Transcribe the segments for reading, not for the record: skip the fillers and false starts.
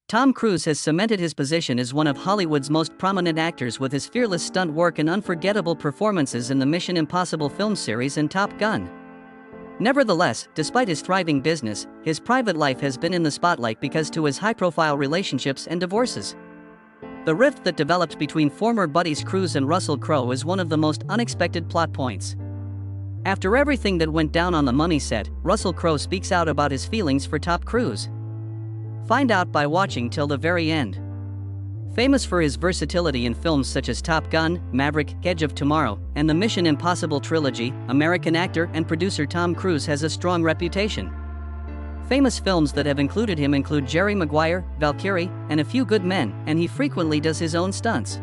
Tom Cruise has cemented his position as one of Hollywood's most prominent actors with his fearless stunt work and unforgettable performances in the Mission Impossible film series and Top Gun. Nevertheless, despite his thriving business, his private life has been in the spotlight because of his high-profile relationships and divorces. The rift that developed between former buddies Cruise and Russell Crowe is one of the most unexpected plot points. After everything that went down on the Mummy set, Russell Crowe speaks out about his feelings for Tom Cruise. Find out by watching till the very end. Famous for his versatility in films such as Top Gun, Maverick, Edge of Tomorrow, and the Mission Impossible trilogy, American actor and producer Tom Cruise has a strong reputation. Famous films that have included him include Jerry Maguire, Valkyrie, and A Few Good Men, and he frequently does his own stunts.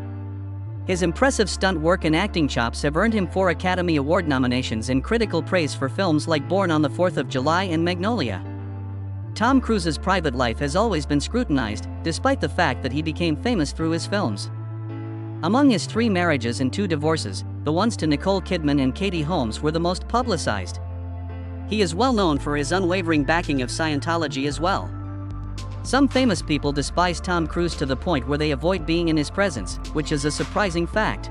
His impressive stunt work and acting chops have earned him 4 Academy Award nominations and critical praise for films like Born on the 4th of July and Magnolia. Tom Cruise's private life has always been scrutinized, despite the fact that he became famous through his films. Among his 3 marriages and 2 divorces, the ones to Nicole Kidman and Katie Holmes were the most publicized. He is well known for his unwavering backing of Scientology as well. Some famous people despise Tom Cruise to the point where they avoid being in his presence, which is a surprising fact.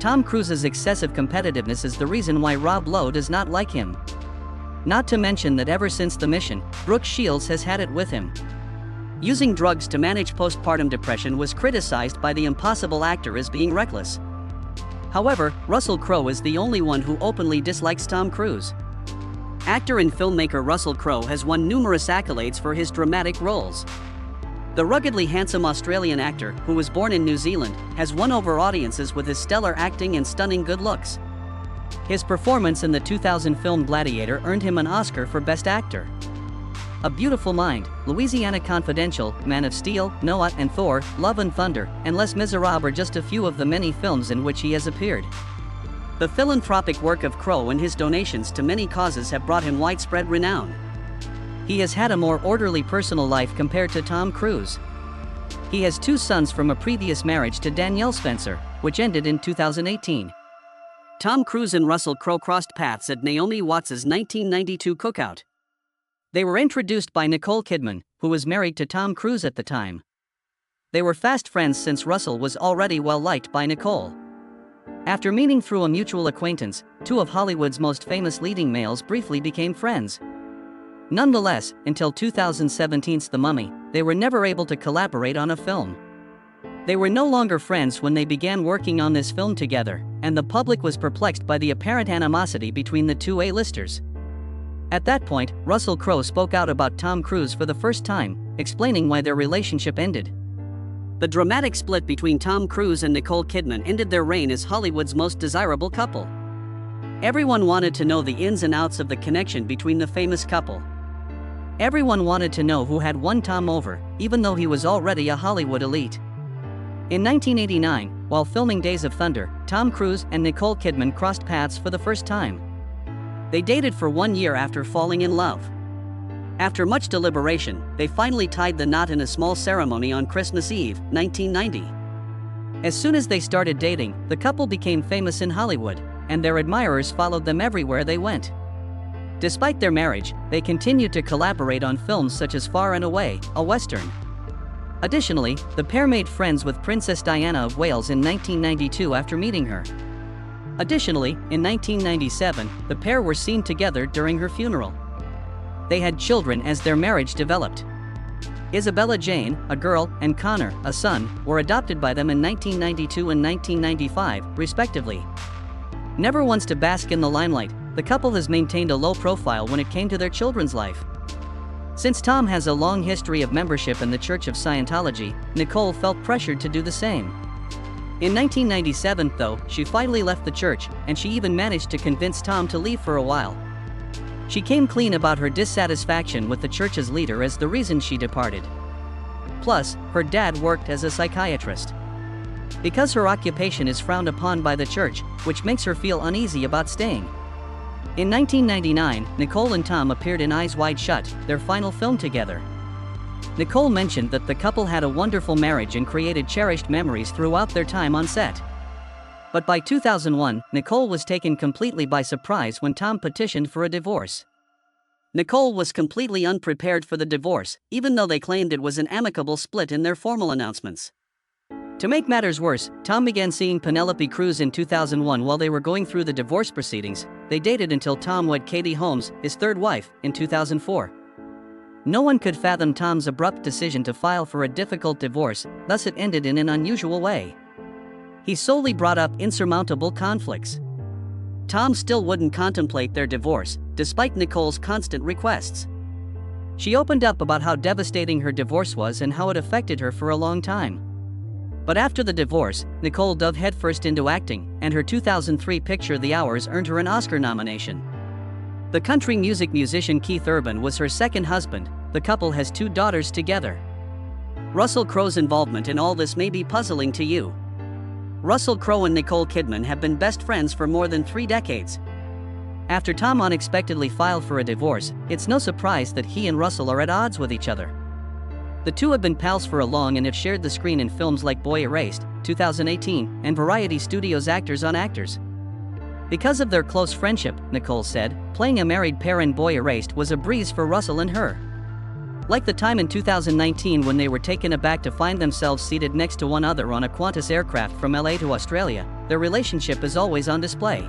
Tom Cruise's excessive competitiveness is the reason why Rob Lowe does not like him. Not to mention that ever since The Mission, Brooke Shields has had it with him. Using drugs to manage postpartum depression was criticized by the Impossible actor as being reckless. However, Russell Crowe is the only one who openly dislikes Tom Cruise. Actor and filmmaker Russell Crowe has won numerous accolades for his dramatic roles. The ruggedly handsome Australian actor, who was born in New Zealand, has won over audiences with his stellar acting and stunning good looks. His performance in the 2000 film Gladiator earned him an Oscar for Best Actor. A Beautiful Mind, Louisiana Confidential, Man of Steel, Noah and Thor, Love and Thunder, and Les Miserables are just a few of the many films in which he has appeared. The philanthropic work of Crowe and his donations to many causes have brought him widespread renown. He has had a more orderly personal life compared to Tom Cruise. He has 2 sons from a previous marriage to Danielle Spencer, which ended in 2018. Tom Cruise and Russell Crowe crossed paths at Naomi Watts' 1992 cookout. They were introduced by Nicole Kidman, who was married to Tom Cruise at the time. They were fast friends since Russell was already well liked by Nicole. After meeting through a mutual acquaintance, 2 of Hollywood's most famous leading males briefly became friends. Nonetheless, until 2017's The Mummy, they were never able to collaborate on a film. They were no longer friends when they began working on this film together, and the public was perplexed by the apparent animosity between the 2 A-listers. At that point, Russell Crowe spoke out about Tom Cruise for the first time, explaining why their relationship ended. The dramatic split between Tom Cruise and Nicole Kidman ended their reign as Hollywood's most desirable couple. Everyone wanted to know the ins and outs of the connection between the famous couple. Everyone wanted to know who had won Tom over, even though he was already a Hollywood elite. In 1989, while filming Days of Thunder, Tom Cruise and Nicole Kidman crossed paths for the first time. They dated for 1 year after falling in love. After much deliberation, they finally tied the knot in a small ceremony on Christmas Eve, 1990. As soon as they started dating, the couple became famous in Hollywood, and their admirers followed them everywhere they went. Despite their marriage, they continued to collaborate on films such as Far and Away, a Western. Additionally, the pair made friends with Princess Diana of Wales in 1992 after meeting her. Additionally, in 1997, the pair were seen together during her funeral. They had children as their marriage developed. Isabella Jane, a girl, and Connor, a son, were adopted by them in 1992 and 1995, respectively. Never once to bask in the limelight, the couple has maintained a low profile when it came to their children's life. Since Tom has a long history of membership in the Church of Scientology, Nicole felt pressured to do the same. In 1997, though, she finally left the church, and she even managed to convince Tom to leave for a while. She came clean about her dissatisfaction with the church's leader as the reason she departed. Plus, her dad worked as a psychiatrist. Because her occupation is frowned upon by the church, which makes her feel uneasy about staying. In 1999, Nicole and Tom appeared in Eyes Wide Shut, their final film together. Nicole mentioned that the couple had a wonderful marriage and created cherished memories throughout their time on set. But by 2001, Nicole was taken completely by surprise when Tom petitioned for a divorce. Nicole was completely unprepared for the divorce, even though they claimed it was an amicable split in their formal announcements. To make matters worse, Tom began seeing Penelope Cruz in 2001 while they were going through the divorce proceedings. They dated until Tom wed Katie Holmes, his third wife, in 2004. No one could fathom Tom's abrupt decision to file for a difficult divorce, thus it ended in an unusual way. He solely brought up insurmountable conflicts. Tom still wouldn't contemplate their divorce, despite Nicole's constant requests. She opened up about how devastating her divorce was and how it affected her for a long time. But after the divorce, Nicole dove headfirst into acting, and her 2003 picture The Hours earned her an Oscar nomination. The country music musician Keith Urban was her second husband. The couple has 2 daughters together. Russell Crowe's involvement in all this may be puzzling to you. Russell Crowe and Nicole Kidman have been best friends for more than 3 decades. After Tom unexpectedly filed for a divorce, it's no surprise that he and Russell are at odds with each other. The two have been pals for a long and have shared the screen in films like Boy Erased, 2018, and Variety Studios' Actors on Actors. Because of their close friendship, Nicole said, playing a married pair in Boy Erased was a breeze for Russell and her. Like the time in 2019 when they were taken aback to find themselves seated next to one another on a Qantas aircraft from LA to Australia, their relationship is always on display.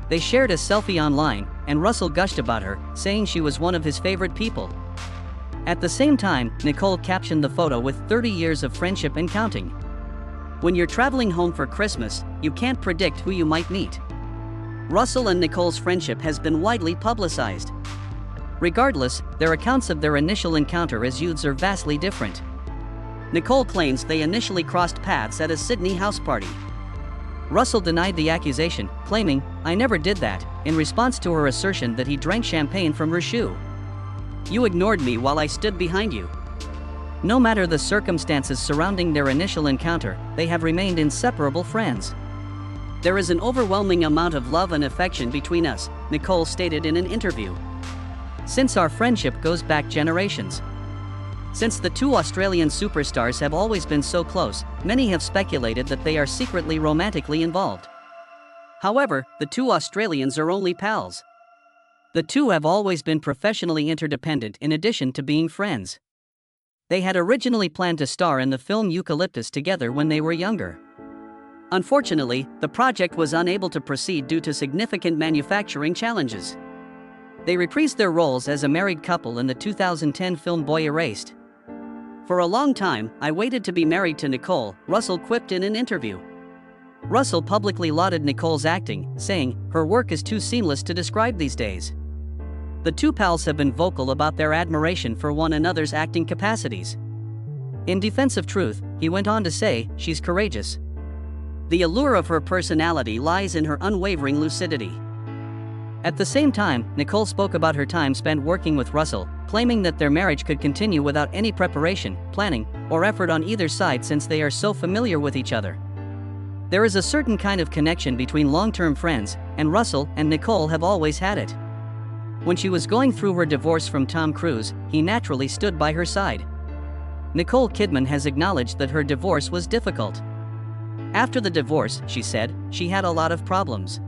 They shared a selfie online, and Russell gushed about her, saying she was one of his favorite people. At the same time, Nicole captioned the photo with 30 years of friendship and counting. When you're traveling home for Christmas, you can't predict who you might meet. Russell and Nicole's friendship has been widely publicized. Regardless, their accounts of their initial encounter as youths are vastly different. Nicole claims they initially crossed paths at a Sydney house party. Russell denied the accusation, claiming, "I never did that," in response to her assertion that he drank champagne from her shoe. "You ignored me while I stood behind you." No matter the circumstances surrounding their initial encounter, they have remained inseparable friends. "There is an overwhelming amount of love and affection between us," Nicole stated in an interview. "Since our friendship goes back generations. Since the 2 Australian superstars have always been so close, many have speculated that they are secretly romantically involved. However, the 2 Australians are only pals. The 2 have always been professionally interdependent in addition to being friends. They had originally planned to star in the film Eucalyptus together when they were younger. Unfortunately, the project was unable to proceed due to significant manufacturing challenges. They reprised their roles as a married couple in the 2010 film Boy Erased. For a long time, I waited to be married to Nicole, Russell quipped in an interview. Russell publicly lauded Nicole's acting, saying, "Her work is too seamless to describe these days." The 2 pals have been vocal about their admiration for one another's acting capacities. In defense of Truth, he went on to say, "She's courageous. The allure of her personality lies in her unwavering lucidity." At the same time, Nicole spoke about her time spent working with Russell, claiming that their marriage could continue without any preparation, planning, or effort on either side since they are so familiar with each other. There is a certain kind of connection between long-term friends, and Russell and Nicole have always had it. When she was going through her divorce from Tom Cruise, he naturally stood by her side. Nicole Kidman has acknowledged that her divorce was difficult. After the divorce, she said, she had a lot of problems.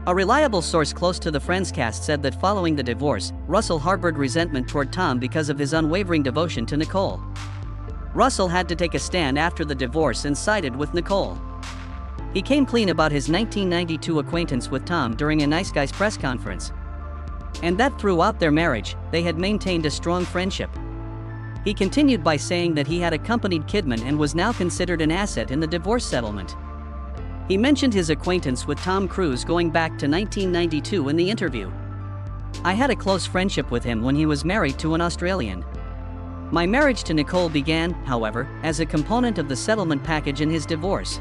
A reliable source close to the Friends cast said that following the divorce, Russell harbored resentment toward Tom because of his unwavering devotion to Nicole. Russell had to take a stand after the divorce and sided with Nicole. He came clean about his 1992 acquaintance with Tom during a Nice Guys press conference. And that throughout their marriage, they had maintained a strong friendship. He continued by saying that he had accompanied Kidman and was now considered an asset in the divorce settlement. He mentioned his acquaintance with Tom Cruise going back to 1992 in the interview. "I had a close friendship with him when he was married to an Australian. My marriage to Nicole began, however, as a component of the settlement package in his divorce."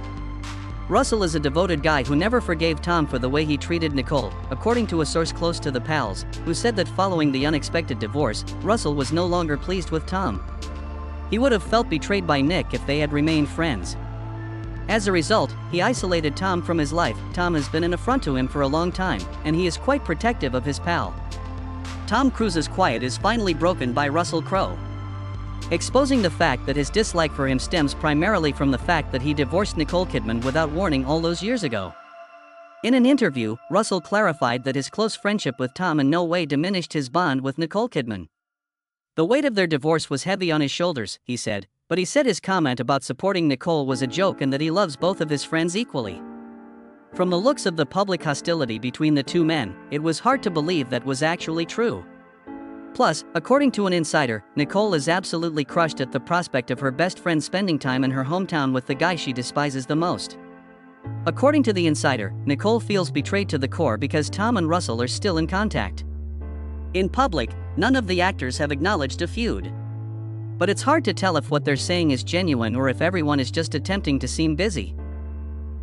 Russell is a devoted guy who never forgave Tom for the way he treated Nicole, according to a source close to the pals, who said that following the unexpected divorce, Russell was no longer pleased with Tom. He would have felt betrayed by Nick if they had remained friends. As a result, he isolated Tom from his life. Tom has been an affront to him for a long time, and he is quite protective of his pal. Tom Cruise's quiet is finally broken by Russell Crowe, exposing the fact that his dislike for him stems primarily from the fact that he divorced Nicole Kidman without warning all those years ago. In an interview, Russell clarified that his close friendship with Tom in no way diminished his bond with Nicole Kidman. The weight of their divorce was heavy on his shoulders, he said, but he said his comment about supporting Nicole was a joke and that he loves both of his friends equally. From the looks of the public hostility between the two men, it was hard to believe that was actually true. Plus, according to an insider, Nicole is absolutely crushed at the prospect of her best friend spending time in her hometown with the guy she despises the most. According to the insider, Nicole feels betrayed to the core because Tom and Russell are still in contact. In public, none of the actors have acknowledged a feud. But it's hard to tell if what they're saying is genuine or if everyone is just attempting to seem busy.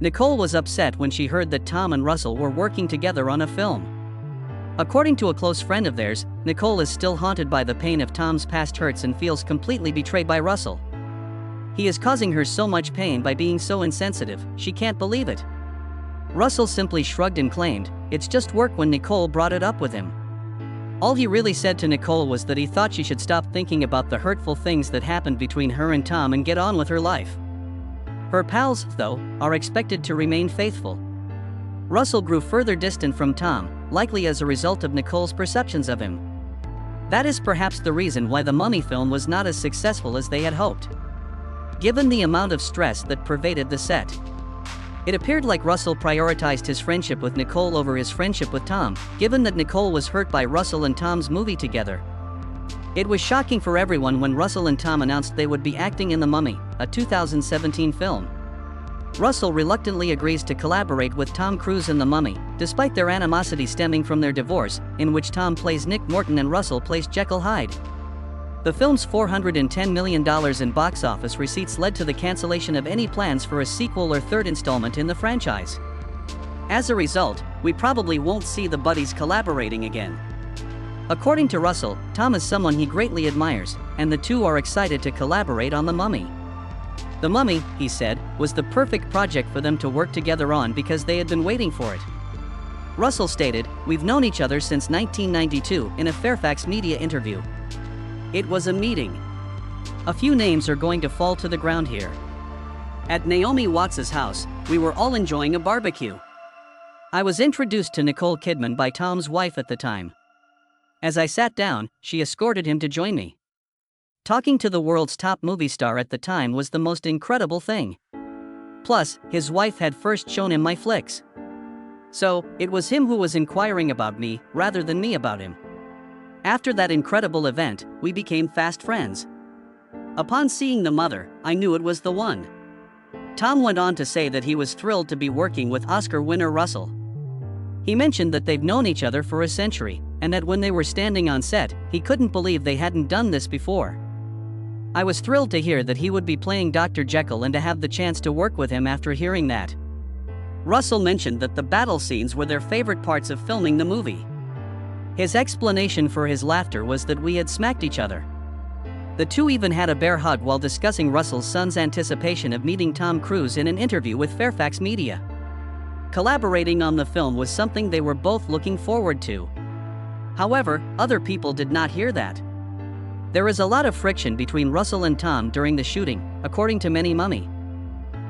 Nicole was upset when she heard that Tom and Russell were working together on a film. According to a close friend of theirs, Nicole is still haunted by the pain of Tom's past hurts and feels completely betrayed by Russell. He is causing her so much pain by being so insensitive, she can't believe it. Russell simply shrugged and claimed, "It's just work," when Nicole brought it up with him. All he really said to Nicole was that he thought she should stop thinking about the hurtful things that happened between her and Tom and get on with her life. Her pals, though, are expected to remain faithful. Russell grew further distant from Tom, likely as a result of Nicole's perceptions of him. That is perhaps the reason why the Mummy film was not as successful as they had hoped. Given the amount of stress that pervaded the set, it appeared like Russell prioritized his friendship with Nicole over his friendship with Tom, given that Nicole was hurt by Russell and Tom's movie together. It was shocking for everyone when Russell and Tom announced they would be acting in The Mummy, a 2017 film. Russell reluctantly agrees to collaborate with Tom Cruise in The Mummy, despite their animosity stemming from their divorce, in which Tom plays Nick Morton and Russell plays Jekyll Hyde. The film's $410 million in box office receipts led to the cancellation of any plans for a sequel or third installment in the franchise. As a result, we probably won't see the buddies collaborating again. According to Russell, Tom is someone he greatly admires, and the two are excited to collaborate on The Mummy. The Mummy, he said, was the perfect project for them to work together on because they had been waiting for it. Russell stated, "We've known each other since 1992," in a Fairfax Media interview. It was a meeting. A few names are going to fall to the ground here. At Naomi Watts' house, we were all enjoying a barbecue. I was introduced to Nicole Kidman by Tom's wife at the time. As I sat down, she escorted him to join me. Talking to the world's top movie star at the time was the most incredible thing. Plus, his wife had first shown him my flicks. So, it was him who was inquiring about me, rather than me about him. After that incredible event, we became fast friends. Upon seeing The Mother, I knew it was the one. Tom went on to say that he was thrilled to be working with Oscar winner Russell. He mentioned that they've known each other for a century, and that when they were standing on set, he couldn't believe they hadn't done this before. I was thrilled to hear that he would be playing Dr. Jekyll and to have the chance to work with him after hearing that. Russell mentioned that the battle scenes were their favorite parts of filming the movie. His explanation for his laughter was that we had smacked each other. The two even had a bear hug while discussing Russell's son's anticipation of meeting Tom Cruise in an interview with Fairfax Media. Collaborating on the film was something they were both looking forward to. However, other people did not hear that. There is a lot of friction between Russell and Tom during the shooting, according to many Mummy.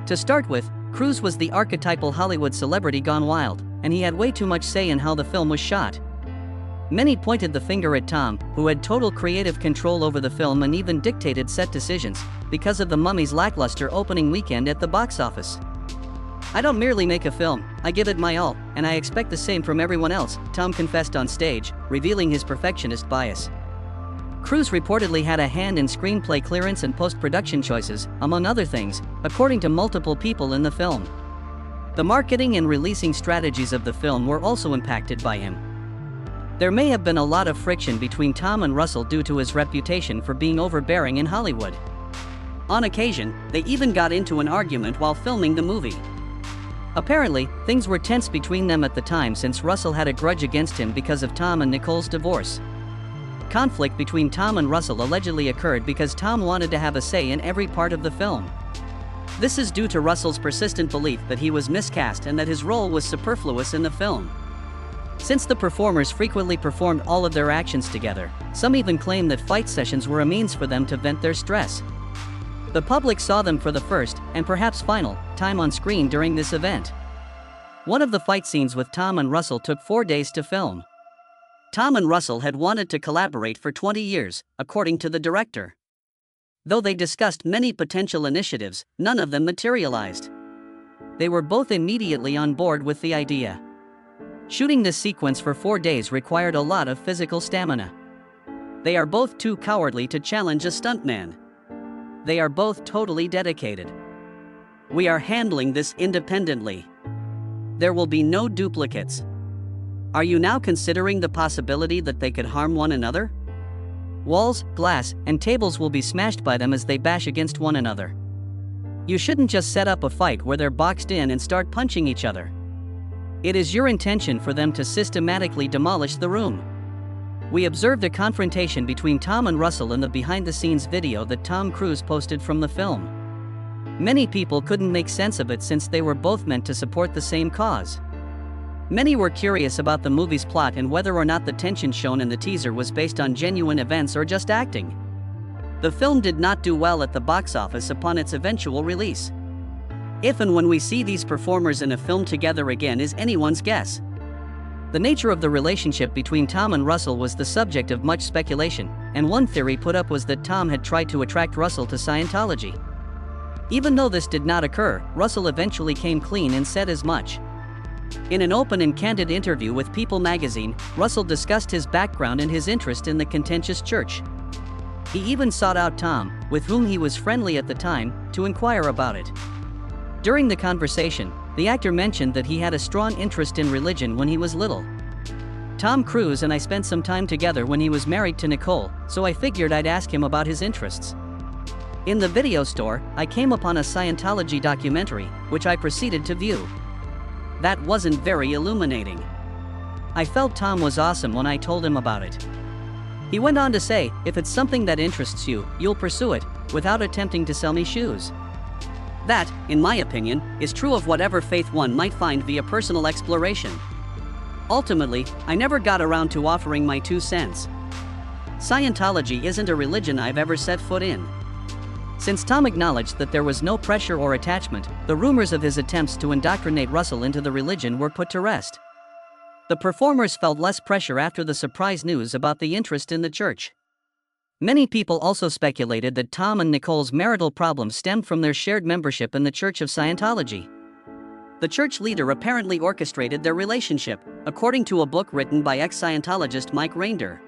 To start with, Cruise was the archetypal Hollywood celebrity gone wild, and he had way too much say in how the film was shot. Many pointed the finger at Tom, who had total creative control over the film and even dictated set decisions, because of The Mummy's lackluster opening weekend at the box office. "I don't merely make a film, I give it my all, and I expect the same from everyone else," Tom confessed on stage, revealing his perfectionist bias. Cruise reportedly had a hand in screenplay clearance and post-production choices, among other things, according to multiple people in the film. The marketing and releasing strategies of the film were also impacted by him. There may have been a lot of friction between Tom and Russell due to his reputation for being overbearing in Hollywood. On occasion, they even got into an argument while filming the movie. Apparently, things were tense between them at the time since Russell had a grudge against him because of Tom and Nicole's divorce. Conflict between Tom and Russell allegedly occurred because Tom wanted to have a say in every part of the film. This is due to Russell's persistent belief that he was miscast and that his role was superfluous in the film. Since the performers frequently performed all of their actions together, some even claim that fight sessions were a means for them to vent their stress. The public saw them for the first, and perhaps final, time on screen during this event. One of the fight scenes with Tom and Russell took 4 days to film. Tom and Russell had wanted to collaborate for 20 years, according to the director. Though they discussed many potential initiatives, none of them materialized. They were both immediately on board with the idea. Shooting this sequence for 4 days required a lot of physical stamina. They are both too cowardly to challenge a stuntman. They are both totally dedicated. We are handling this independently. There will be no duplicates. Are you now considering the possibility that they could harm one another? Walls, glass, and tables will be smashed by them as they bash against one another. You shouldn't just set up a fight where they're boxed in and start punching each other. It is your intention for them to systematically demolish the room. We observed a confrontation between Tom and Russell in the behind-the-scenes video that Tom Cruise posted from the film. Many people couldn't make sense of it since they were both meant to support the same cause. Many were curious about the movie's plot and whether or not the tension shown in the teaser was based on genuine events or just acting. The film did not do well at the box office upon its eventual release. If and when we see these performers in a film together again is anyone's guess. The nature of the relationship between Tom and Russell was the subject of much speculation, and one theory put up was that Tom had tried to attract Russell to Scientology. Even though this did not occur, Russell eventually came clean and said as much. In an open and candid interview with People magazine, Russell discussed his background and his interest in the contentious church. He even sought out Tom, with whom he was friendly at the time, to inquire about it. During the conversation, the actor mentioned that he had a strong interest in religion when he was little. Tom Cruise and I spent some time together when he was married to Nicole, so I figured I'd ask him about his interests. In the video store, I came upon a Scientology documentary, which I proceeded to view. That wasn't very illuminating. I felt Tom was awesome when I told him about it. He went on to say, if it's something that interests you, you'll pursue it, without attempting to sell me shoes. That, in my opinion, is true of whatever faith one might find via personal exploration. Ultimately, I never got around to offering my 2 cents. Scientology isn't a religion I've ever set foot in. Since Tom acknowledged that there was no pressure or attachment, the rumors of his attempts to indoctrinate Russell into the religion were put to rest. The performers felt less pressure after the surprise news about the interest in the church. Many people also speculated that Tom and Nicole's marital problems stemmed from their shared membership in the Church of Scientology. The church leader apparently orchestrated their relationship, according to a book written by ex-Scientologist Mike Rainder.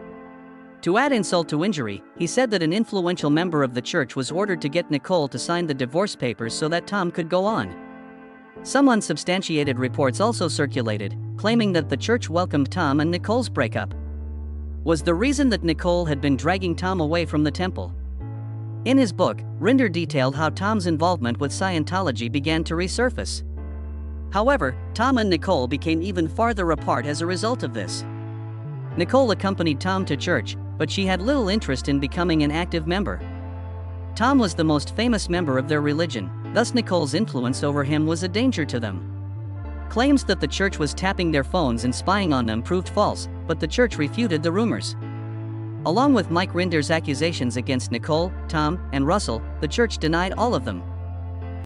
To add insult to injury, he said that an influential member of the church was ordered to get Nicole to sign the divorce papers so that Tom could go on. Some unsubstantiated reports also circulated, claiming that the church welcomed Tom and Nicole's breakup. Was the reason that Nicole had been dragging Tom away from the temple. In his book, Rainder detailed how Tom's involvement with Scientology began to resurface. However, Tom and Nicole became even farther apart as a result of this. Nicole accompanied Tom to church, but she had little interest in becoming an active member. Tom was the most famous member of their religion, thus Nicole's influence over him was a danger to them. Claims that the church was tapping their phones and spying on them proved false, but the church refuted the rumors. Along with Mike Rainder's accusations against Nicole, Tom, and Russell, the church denied all of them.